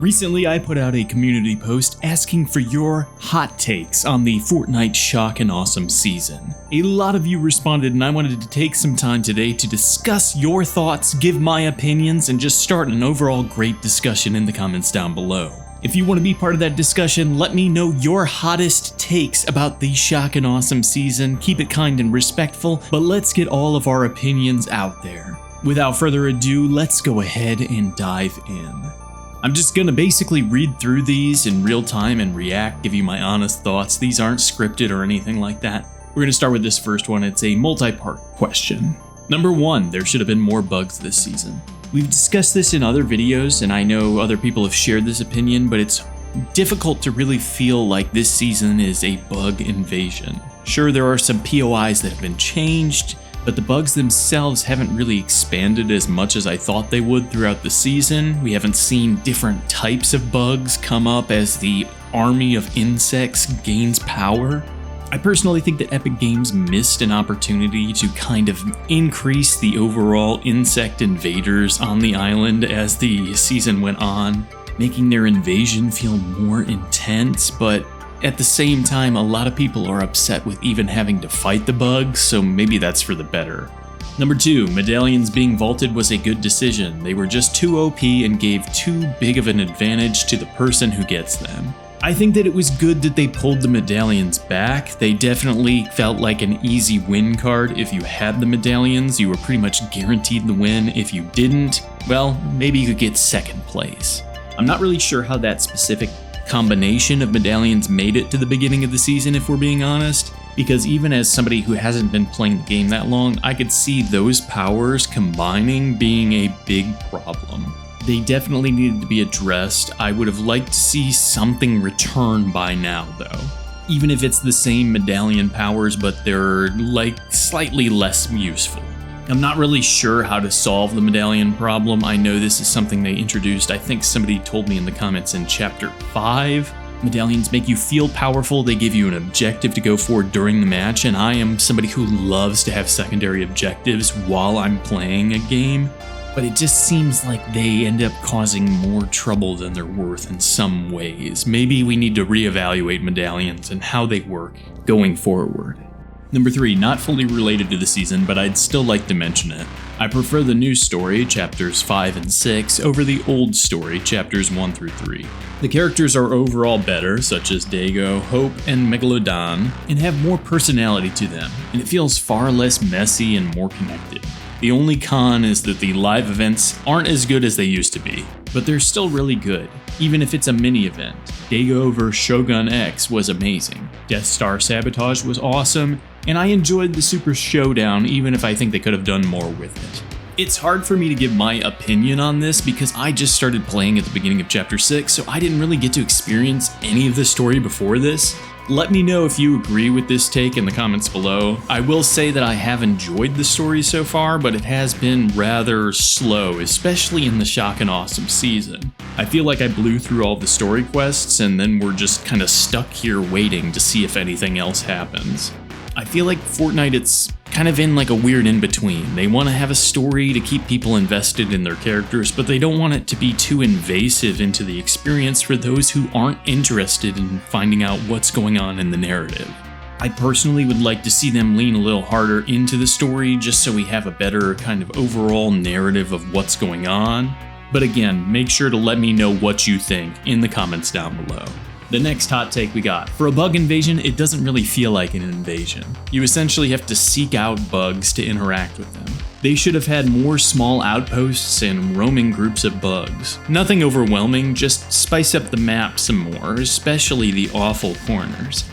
Recently, I put out a community post asking for your hot takes on the Fortnite Shock and Awesome season. A lot of you responded, and I wanted to take some time today to discuss your thoughts, give my opinions, and just start an overall great discussion in the comments down below. If you want to be part of that discussion, let me know your hottest takes about the Shock and Awesome season. Keep it kind and respectful, but let's get all of our opinions out there. Without further ado, let's go ahead and dive in. I'm just gonna basically read through these in real time and react, give you my honest thoughts. These aren't scripted or anything like that. We're gonna start with this first one. It's a multi-part question. Number 1, there should have been more bugs this season. We've discussed this in other videos, and I know other people have shared this opinion, but it's difficult to really feel like this season is a bug invasion. Sure, there are some POIs that have been changed, but the bugs themselves haven't really expanded as much as I thought they would throughout the season. We haven't seen different types of bugs come up as the army of insects gains power. I personally think that Epic Games missed an opportunity to kind of increase the overall insect invaders on the island as the season went on, making their invasion feel more intense, but at the same time, a lot of people are upset with even having to fight the bugs, so maybe that's for the better. Number 2, medallions being vaulted was a good decision. They were just too OP and gave too big of an advantage to the person who gets them. I think that it was good that they pulled the medallions back. They definitely felt like an easy win card. If you had the medallions, you were pretty much guaranteed the win. If you didn't, well, maybe you could get second place. I'm not really sure how that specific combination of medallions made it to the beginning of the season, if we're being honest, because even as somebody who hasn't been playing the game that long, I could see those powers combining being a big problem. They definitely needed to be addressed. I would have liked to see something return by now, though. Even if it's the same medallion powers, but they're like slightly less useful. I'm not really sure how to solve the medallion problem. I know this is something they introduced. I think somebody told me in the comments in chapter 5. Medallions make you feel powerful. They give you an objective to go for during the match, and I am somebody who loves to have secondary objectives while I'm playing a game. But it just seems like they end up causing more trouble than they're worth in some ways. Maybe we need to reevaluate medallions and how they work going forward. Number 3, not fully related to the season, but I'd still like to mention it. I prefer the new story, chapters 5 and 6, over the old story, chapters 1 through 3. The characters are overall better, such as Dago, Hope, and Megalodon, and have more personality to them, and it feels far less messy and more connected. The only con is that the live events aren't as good as they used to be, but they're still really good, even if it's a mini event. Dago vs Shogun X was amazing. Death Star Sabotage was awesome, and I enjoyed the Super Showdown even if I think they could have done more with it. It's hard for me to give my opinion on this because I just started playing at the beginning of chapter 6, so I didn't really get to experience any of the story before this. Let me know if you agree with this take in the comments below. I will say that I have enjoyed the story so far, but it has been rather slow, especially in the Shock and Awesome season. I feel like I blew through all the story quests and then we're just kind of stuck here waiting to see if anything else happens. I feel like Fortnite, it's kind of in like a weird in-between. They want to have a story to keep people invested in their characters, but they don't want it to be too invasive into the experience for those who aren't interested in finding out what's going on in the narrative. I personally would like to see them lean a little harder into the story just so we have a better kind of overall narrative of what's going on. But again, make sure to let me know what you think in the comments down below. The next hot take we got. For a bug invasion, it doesn't really feel like an invasion. You essentially have to seek out bugs to interact with them. They should have had more small outposts and roaming groups of bugs. Nothing overwhelming, just spice up the map some more, especially the awful corners.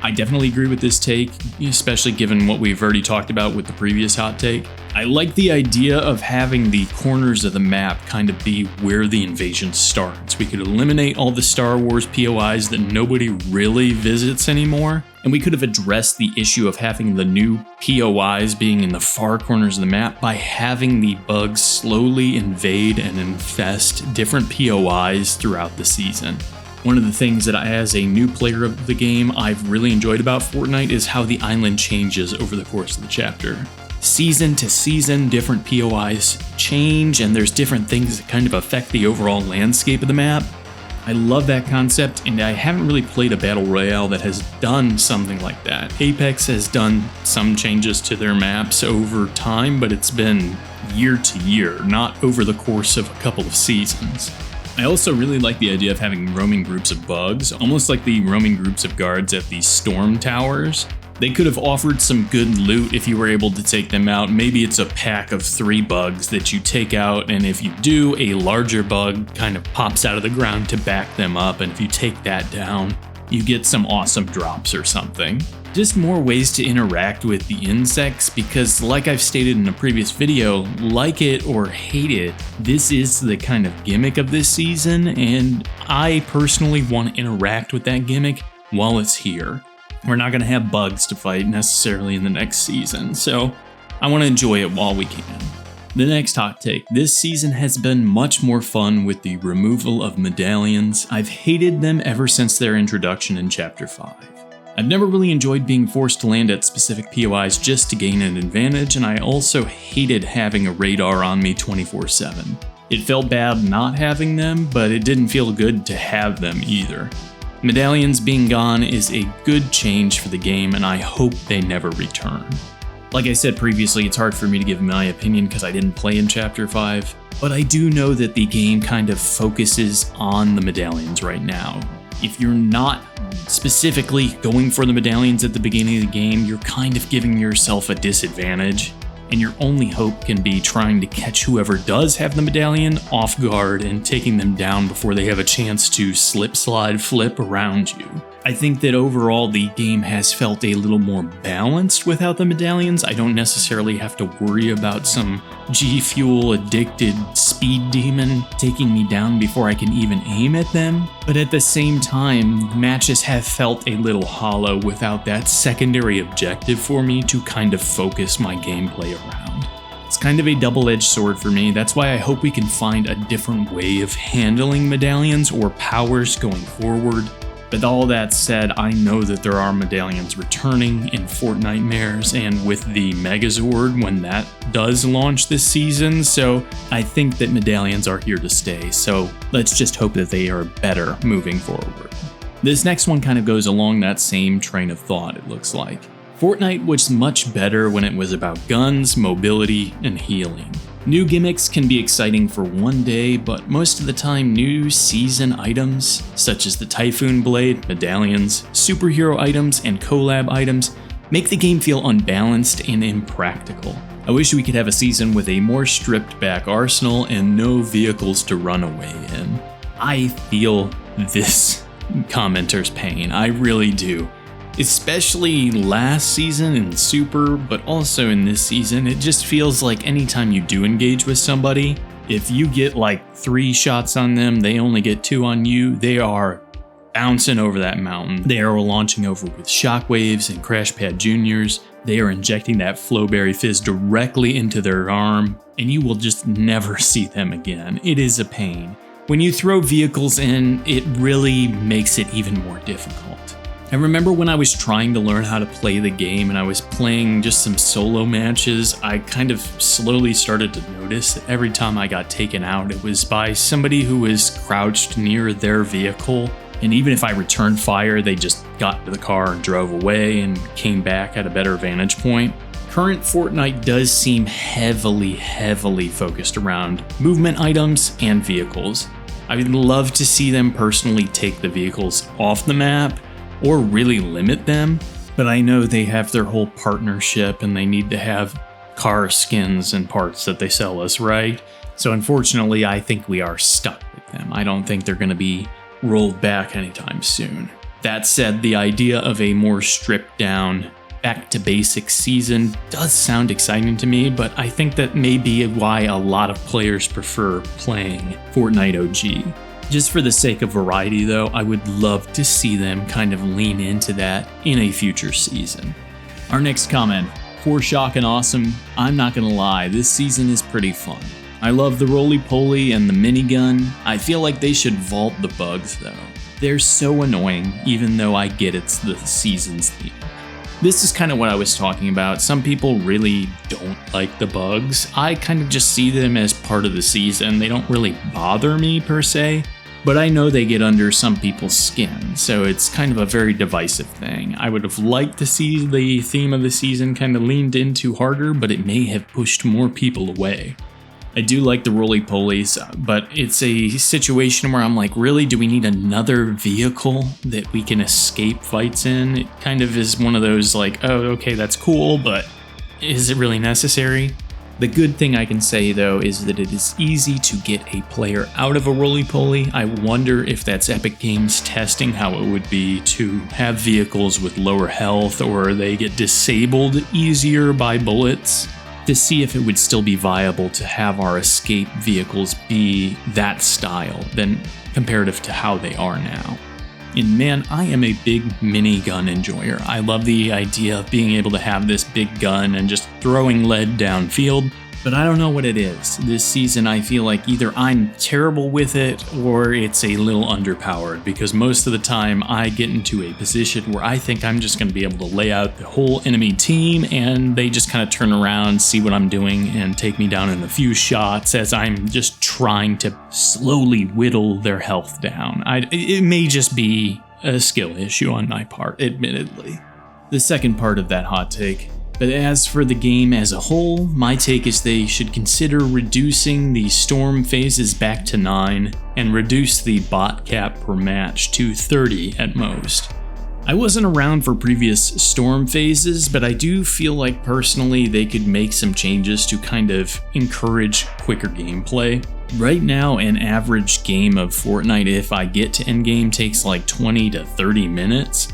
I definitely agree with this take, especially given what we've already talked about with the previous hot take. I like the idea of having the corners of the map kind of be where the invasion starts. We could eliminate all the Star Wars POIs that nobody really visits anymore, and we could have addressed the issue of having the new POIs being in the far corners of the map by having the bugs slowly invade and infest different POIs throughout the season. One of the things that as a new player of the game I've really enjoyed about Fortnite is how the island changes over the course of the chapter. Season to season, different POIs change, and there's different things that kind of affect the overall landscape of the map. I love that concept, and I haven't really played a battle royale that has done something like that. Apex has done some changes to their maps over time, but it's been year to year, not over the course of a couple of seasons. I also really like the idea of having roaming groups of bugs, almost like the roaming groups of guards at the storm towers. They could have offered some good loot if you were able to take them out. Maybe it's a pack of 3 bugs that you take out, and if you do, a larger bug kind of pops out of the ground to back them up, and if you take that down, you get some awesome drops or something. Just more ways to interact with the insects, because like I've stated in a previous video, like it or hate it, this is the kind of gimmick of this season, and I personally want to interact with that gimmick while it's here. We're not going to have bugs to fight necessarily in the next season, so I want to enjoy it while we can. The next hot take. This season has been much more fun with the removal of medallions. I've hated them ever since their introduction in Chapter 5. I've never really enjoyed being forced to land at specific POIs just to gain an advantage, and I also hated having a radar on me 24/7. It felt bad not having them, but it didn't feel good to have them either. Medallions being gone is a good change for the game, and I hope they never return. Like I said previously, it's hard for me to give my opinion because I didn't play in Chapter 5, but I do know that the game kind of focuses on the medallions right now. If you're not specifically going for the medallions at the beginning of the game, you're kind of giving yourself a disadvantage, and your only hope can be trying to catch whoever does have the medallion off guard and taking them down before they have a chance to slip, slide, flip around you. I think that overall the game has felt a little more balanced without the medallions. I don't necessarily have to worry about some G-Fuel addicted speed demon taking me down before I can even aim at them. But at the same time, matches have felt a little hollow without that secondary objective for me to kind of focus my gameplay around. It's kind of a double-edged sword for me. That's why I hope we can find a different way of handling medallions or powers going forward. But all that said, I know that there are medallions returning in Fortnitemares and with the Megazord when that does launch this season, so I think that medallions are here to stay, so let's just hope that they are better moving forward. This next one kind of goes along that same train of thought, it looks like. Fortnite was much better when it was about guns, mobility, and healing. New gimmicks can be exciting for one day, but most of the time new season items, such as the Typhoon Blade, medallions, superhero items, and collab items, make the game feel unbalanced and impractical. I wish we could have a season with a more stripped back arsenal and no vehicles to run away in. I feel this commenter's pain, I really do. Especially last season in Super, but also in this season, it just feels like anytime you do engage with somebody, if you get like 3 shots on them, they only get 2 on you, they are bouncing over that mountain. They are launching over with shockwaves and Crash Pad Juniors. They are injecting that Flowberry Fizz directly into their arm, and you will just never see them again. It is a pain. When you throw vehicles in, it really makes it even more difficult. I remember when I was trying to learn how to play the game and I was playing just some solo matches, I kind of slowly started to notice that every time I got taken out, it was by somebody who was crouched near their vehicle. And even if I returned fire, they just got into the car and drove away and came back at a better vantage point. Current Fortnite does seem heavily focused around movement items and vehicles. I would love to see them personally take the vehicles off the map or really limit them, but I know they have their whole partnership and they need to have car skins and parts that they sell us, right? So unfortunately, I think we are stuck with them. I don't think they're going to be rolled back anytime soon. That said, the idea of a more stripped down, back to basics season does sound exciting to me, but I think that may be why a lot of players prefer playing Fortnite OG. Just for the sake of variety though, I would love to see them kind of lean into that in a future season. Our next comment, for shock and awesome, I'm not gonna lie, this season is pretty fun. I love the roly-poly and the minigun. I feel like they should vault the bugs though. They're so annoying, even though I get it's the season's theme. This is kind of what I was talking about. Some people really don't like the bugs. I kind of just see them as part of the season. They don't really bother me per se. but I know they get under some people's skin, so it's kind of a very divisive thing. I would have liked to see the theme of the season kind of leaned into harder, but it may have pushed more people away. I do like the roly-polies, but it's a situation where I'm like, really, do we need another vehicle that we can escape fights in? It kind of is one of those like, oh, okay, that's cool, but is it really necessary? The good thing I can say, though, is that it is easy to get a player out of a roly-poly. I wonder if that's Epic Games testing how it would be to have vehicles with lower health, or they get disabled easier by bullets, to see if it would still be viable to have our escape vehicles be that style than comparative to how they are now. And man, I am a big minigun enjoyer. I love the idea of being able to have this big gun and just throwing lead downfield, but I don't know what it is. This season I feel like either I'm terrible with it or it's a little underpowered, because most of the time I get into a position where I think I'm just going to be able to lay out the whole enemy team and they just kind of turn around, see what I'm doing, and take me down in a few shots as I'm just trying to slowly whittle their health down. It may just be a skill issue on my part, admittedly. The second part of that hot take. But as for the game as a whole, my take is they should consider reducing the storm phases back to 9 and reduce the bot cap per match to 30 at most. I wasn't around for previous storm phases, but I do feel like personally they could make some changes to kind of encourage quicker gameplay. Right now, an average game of Fortnite, if I get to endgame, takes like 20 to 30 minutes.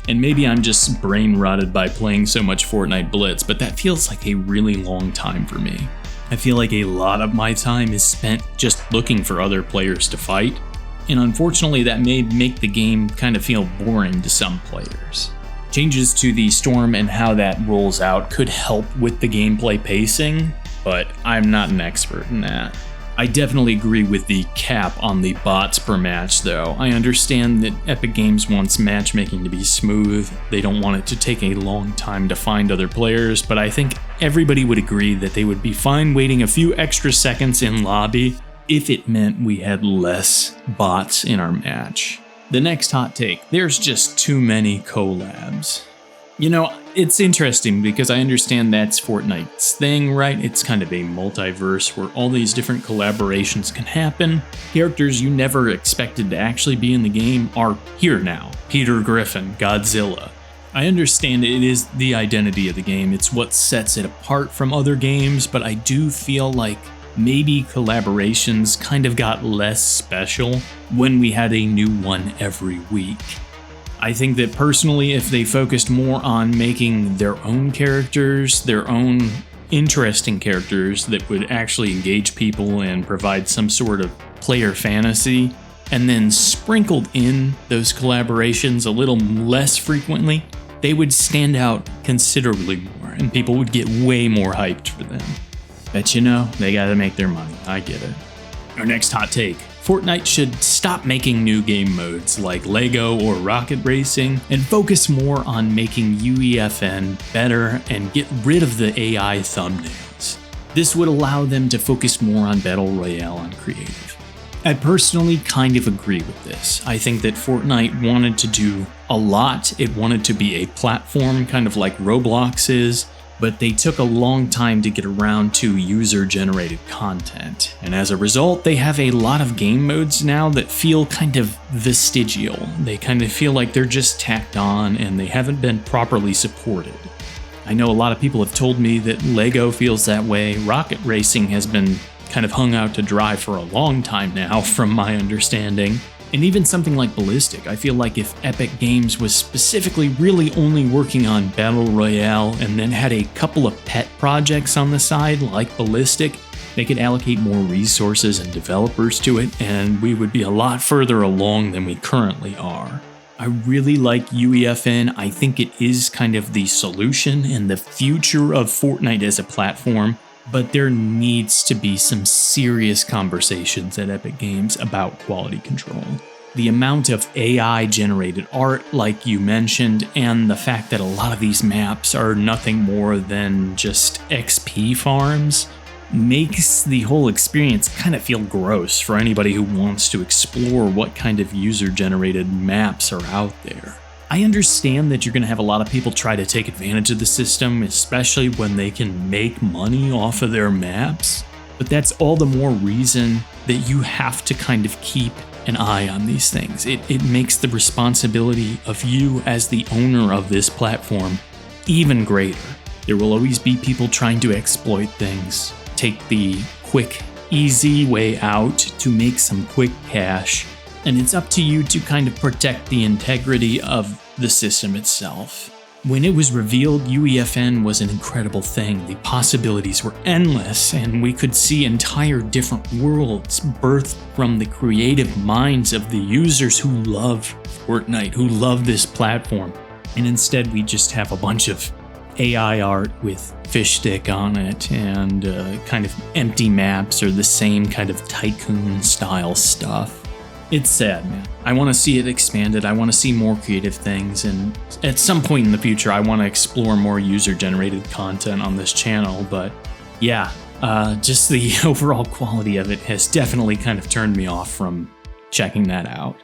And maybe I'm just brain rotted by playing so much Fortnite Blitz, but that feels like a really long time for me. I feel like a lot of my time is spent just looking for other players to fight, and unfortunately that may make the game kind of feel boring to some players. Changes to the storm and how that rolls out could help with the gameplay pacing, but I'm not an expert in that. I definitely agree with the cap on the bots per match, though. I understand that Epic Games wants matchmaking to be smooth. They don't want it to take a long time to find other players, but I think everybody would agree that they would be fine waiting a few extra seconds in lobby if it meant we had less bots in our match. The next hot take, there's just too many collabs. You know, it's interesting because I understand that's Fortnite's thing, right? It's kind of a multiverse where all these different collaborations can happen. Characters you never expected to actually be in the game are here now. Peter Griffin, Godzilla. I understand it is the identity of the game, it's what sets it apart from other games, but I do feel like maybe collaborations kind of got less special when we had a new one every week. I think that personally, if they focused more on making their own characters, their own interesting characters that would actually engage people and provide some sort of player fantasy, and then sprinkled in those collaborations a little less frequently, they would stand out considerably more, and people would get way more hyped for them. But you know, they gotta make their money, I get it. Our next hot take. Fortnite should stop making new game modes like Lego or Rocket Racing and focus more on making UEFN better and get rid of the AI thumbnails. This would allow them to focus more on Battle Royale and creative. I personally kind of agree with this. I think that Fortnite wanted to do a lot. It wanted to be a platform kind of like Roblox is, but they took a long time to get around to user-generated content. And as a result, they have a lot of game modes now that feel kind of vestigial. They kind of feel like they're just tacked on and they haven't been properly supported. I know a lot of people have told me that Lego feels that way. Rocket Racing has been kind of hung out to dry for a long time now, from my understanding. And even something like Ballistic, I feel like if Epic Games was specifically really only working on Battle Royale and then had a couple of pet projects on the side like Ballistic, they could allocate more resources and developers to it, and we would be a lot further along than we currently are. I really like UEFN. I think it is kind of the solution and the future of Fortnite as a platform, but there needs to be some serious conversations at Epic Games about quality control. The amount of AI-generated art, like you mentioned, and the fact that a lot of these maps are nothing more than just XP farms, makes the whole experience kind of feel gross for anybody who wants to explore what kind of user-generated maps are out there. I understand that you're going to have a lot of people try to take advantage of the system, especially when they can make money off of their maps, but that's all the more reason that you have to kind of keep an eye on these things. It makes the responsibility of you as the owner of this platform even greater. There will always be people trying to exploit things, take the quick, easy way out to make some quick cash, and it's up to you to kind of protect the integrity of the system itself. When it was revealed, UEFN was an incredible thing. The possibilities were endless, and we could see entire different worlds birthed from the creative minds of the users who love Fortnite, who love this platform. And instead, we just have a bunch of AI art with fish stick on it and kind of empty maps or the same kind of tycoon style stuff. It's sad, man. I want to see it expanded. I want to see more creative things, and at some point in the future, I want to explore more user-generated content on this channel, but yeah, just the overall quality of it has definitely kind of turned me off from checking that out.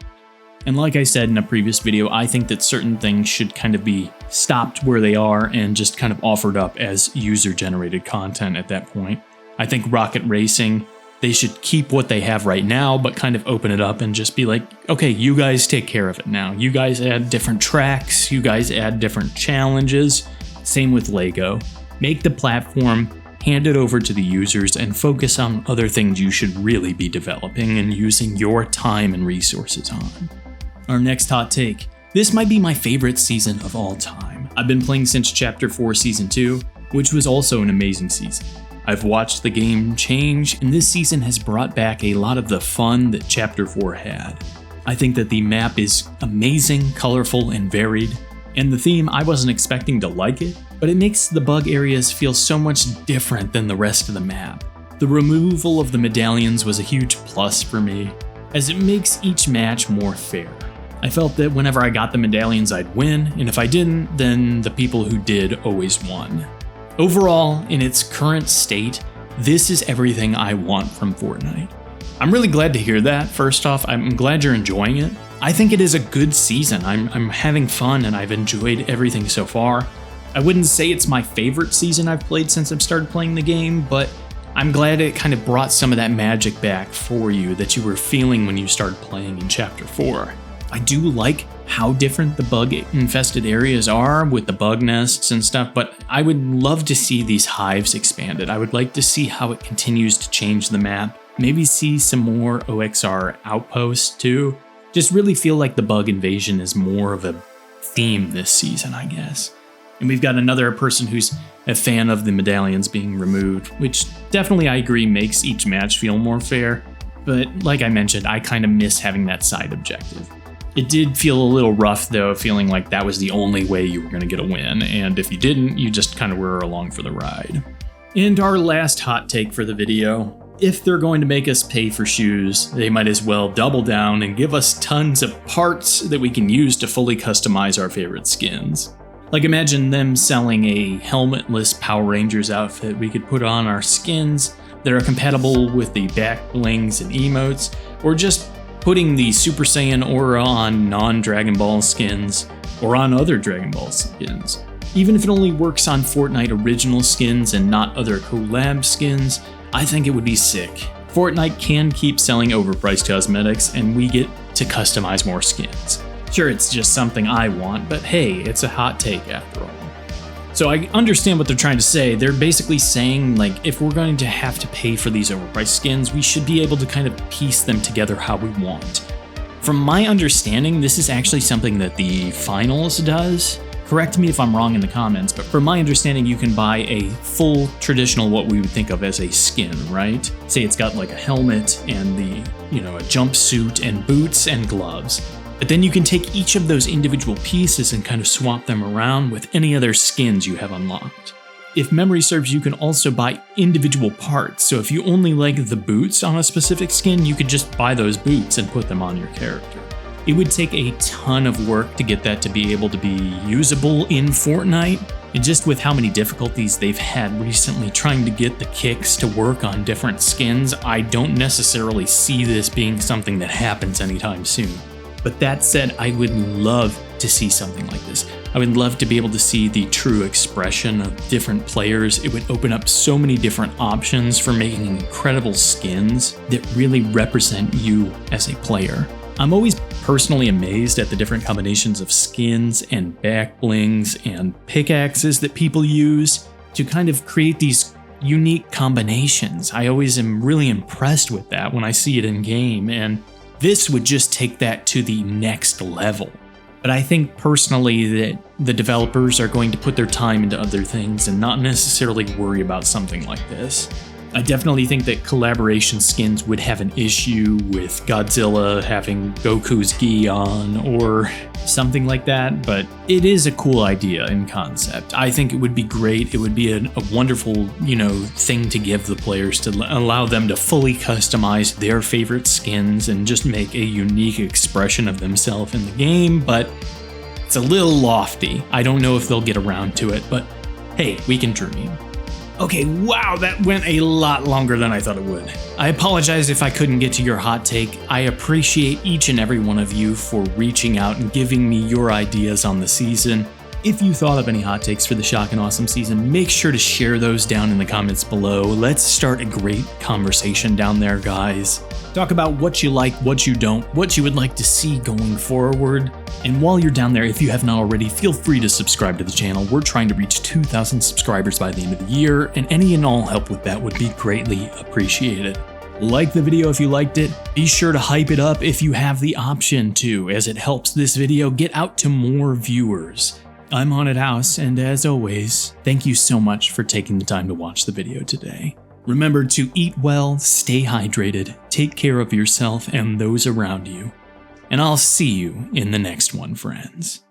And like I said in a previous video, I think that certain things should kind of be stopped where they are and just kind of offered up as user-generated content at that point. I think Rocket Racing, they should keep what they have right now, but kind of open it up and just be like, okay, you guys take care of it now. You guys add different tracks, you guys add different challenges. Same with Lego. Make the platform, hand it over to the users, and focus on other things you should really be developing and using your time and resources on. Our next hot take. This might be my favorite season of all time. I've been playing since Chapter 4 Season 2, which was also an amazing season. I've watched the game change, and this season has brought back a lot of the fun that Chapter 4 had. I think that the map is amazing, colorful, and varied, and the theme, I wasn't expecting to like it, but it makes the bug areas feel so much different than the rest of the map. The removal of the medallions was a huge plus for me, as it makes each match more fair. I felt that whenever I got the medallions, I'd win, and if I didn't, then the people who did always won. Overall, in its current state, this is everything I want from Fortnite. I'm really glad to hear that. First off, I'm glad you're enjoying it. I think it is a good season. I'm having fun and I've enjoyed everything so far. I wouldn't say it's my favorite season I've played since I've started playing the game, but I'm glad it kind of brought some of that magic back for you that you were feeling when you started playing in Chapter 4. I do like how different the bug-infested areas are with the bug nests and stuff, but I would love to see these hives expanded. I would like to see how it continues to change the map. Maybe see some more OXR outposts too. Just really feel like the bug invasion is more of a theme this season, I guess. And we've got another person who's a fan of the medallions being removed, which definitely I agree makes each match feel more fair. But like I mentioned, I kind of miss having that side objective. It did feel a little rough though, feeling like that was the only way you were going to get a win, and if you didn't, you just kind of were along for the ride. And our last hot take for the video. If they're going to make us pay for shoes, they might as well double down and give us tons of parts that we can use to fully customize our favorite skins. Like imagine them selling a helmetless Power Rangers outfit we could put on our skins that are compatible with the back blings and emotes, or just putting the Super Saiyan aura on non-Dragon Ball skins, or on other Dragon Ball skins. Even if it only works on Fortnite original skins and not other collab skins, I think it would be sick. Fortnite can keep selling overpriced cosmetics, and we get to customize more skins. Sure, it's just something I want, but hey, it's a hot take after all. So I understand what they're trying to say. They're basically saying, like, if we're going to have to pay for these overpriced skins, we should be able to kind of piece them together how we want. From my understanding, this is actually something that the finals does. Correct me if I'm wrong in the comments, but from my understanding, you can buy a full traditional, what we would think of as a skin, right? Say it's got like a helmet and a jumpsuit and boots and gloves. But then you can take each of those individual pieces and kind of swap them around with any other skins you have unlocked. If memory serves, you can also buy individual parts, so if you only like the boots on a specific skin, you could just buy those boots and put them on your character. It would take a ton of work to get that to be able to be usable in Fortnite, And just with how many difficulties they've had recently trying to get the kicks to work on different skins, I don't necessarily see this being something that happens anytime soon. But that said, I would love to see something like this. I would love to be able to see the true expression of different players. It would open up so many different options for making incredible skins that really represent you as a player. I'm always personally amazed at the different combinations of skins and back blings and pickaxes that people use to kind of create these unique combinations. I always am really impressed with that when I see it in game, and this would just take that to the next level. But I think personally that the developers are going to put their time into other things and not necessarily worry about something like this. I definitely think that collaboration skins would have an issue with Godzilla having Goku's gi on or something like that, but it is a cool idea in concept. I think it would be great. It would be a wonderful, thing to give the players to allow them to fully customize their favorite skins and just make a unique expression of themselves in the game, but it's a little lofty. I don't know if they'll get around to it, but hey, we can dream. Okay, wow, that went a lot longer than I thought it would. I apologize if I couldn't get to your hot take. I appreciate each and every one of you for reaching out and giving me your ideas on the season. If you thought of any hot takes for the Shock and Awesome season, make sure to share those down in the comments below. Let's start a great conversation down there, guys. Talk about what you like, what you don't, what you would like to see going forward. And while you're down there, if you have not already, feel free to subscribe to the channel. We're trying to reach 2,000 subscribers by the end of the year, and any and all help with that would be greatly appreciated. Like the video if you liked it. Be sure to hype it up if you have the option to, as it helps this video get out to more viewers. I'm Haunted House, and as always, thank you so much for taking the time to watch the video today. Remember to eat well, stay hydrated, take care of yourself and those around you, and I'll see you in the next one, friends.